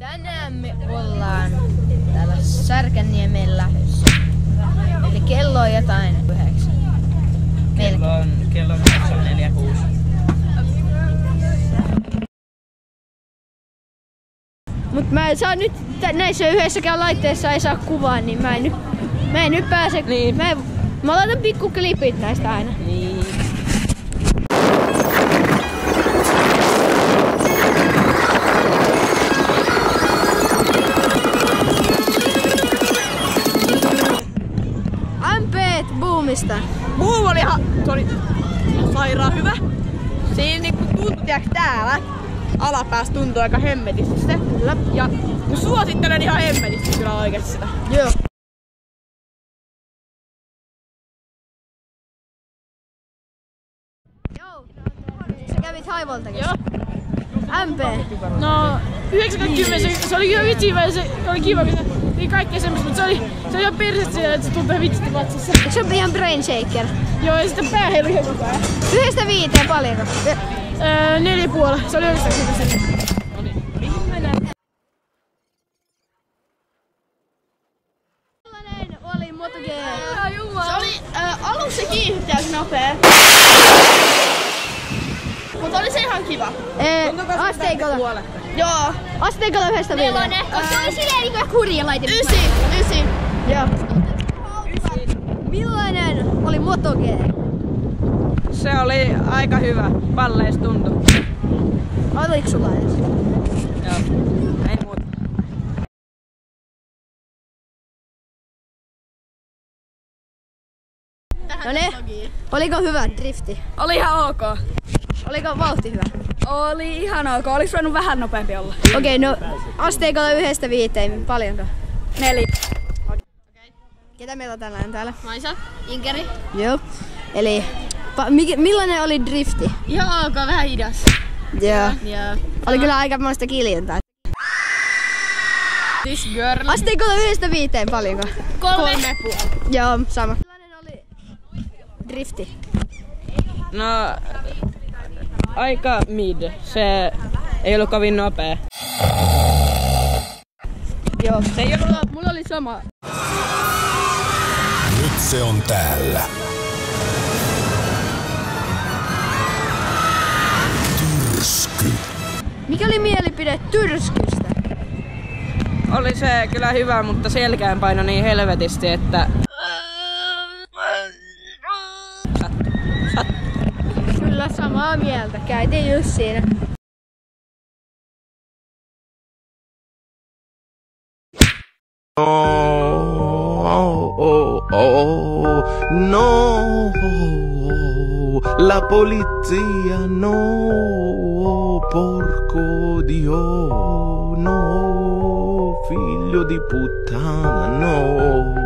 Tänään me ollaan täällä Särkänniemen lähdössä. Eli kello on jotain 9. Kello on 9:46. Mut mä en saa nyt näissä yhdessäkään laitteessa ei saa kuvaa, niin mä en nyt pääse. Niin. Mä laitan pikkuklipit näistä aina. Niin. MP:t Boomista. Boom oli se oli sairaan hyvä. Siinä niinku tuntui täällä. Alapäässä tuntui aika hemmetisti se. Kyllä. Ja mä suosittelen ihan hemmetisti kyllä oikeesti sitä. Joo. Joo. Sä kävit Haivoltakin. Joo. MP. No 90 se oli kyllä vitsi hyvä, se oli kiva, kun se teki kaikkea semmista, mutta se oli ihan perset siellä, että se tuntui vitsit vatsassa. Se on ihan brain shaker. Joo, ja sitten pää heilui ihan koko ajan. 1-5 paljonko? 4,5, se oli oikeastaan hyvä se. Millainen oli MotoG? Se oli alussa se kiihdytti aika nopea. Mutta oli se ihan kiva. Asteikolla. Joo. Asteikolla 1-5. Koska se oli silleen niinku hurja laite. 9. Joo. Millainen oli MotoG? Se oli aika hyvä. Palleis tuntui. Oliko sulla edes? Joo. Ei muuta. No ne, oliko hyvä drifti? Oli ihan ok. Oliko vauhti hyvä? Oli ihan ok. Olis voinut vähän nopeampi olla. Okei, no asteikolla 1-5, paljonko? 4. Ketä meillä on tänään täällä? Maisa, Inkeri. Joo. Eli millainen oli drifti? Ihan ok, vähän hidas. Joo. Joo. Oli kyllä aikamoista kiljuntaa. This girl. Asteikolla 1-5, paljonko? 3,5. Joo, sama. Millainen oli drifti? No, aika mid. Se ei ollut kovin nopea. Joo. Se ei ollut... Mulla oli sama. Nyt se on täällä. Tyrsky. Mikä oli mielipide tyrskystä? Oli se kyllä hyvä, mutta selkään paino niin helvetisti, että... Kyllä samaa mieltä. Käytiin just siinä. No, la polizia, no, porco Dio, no, figlio di puttana, no.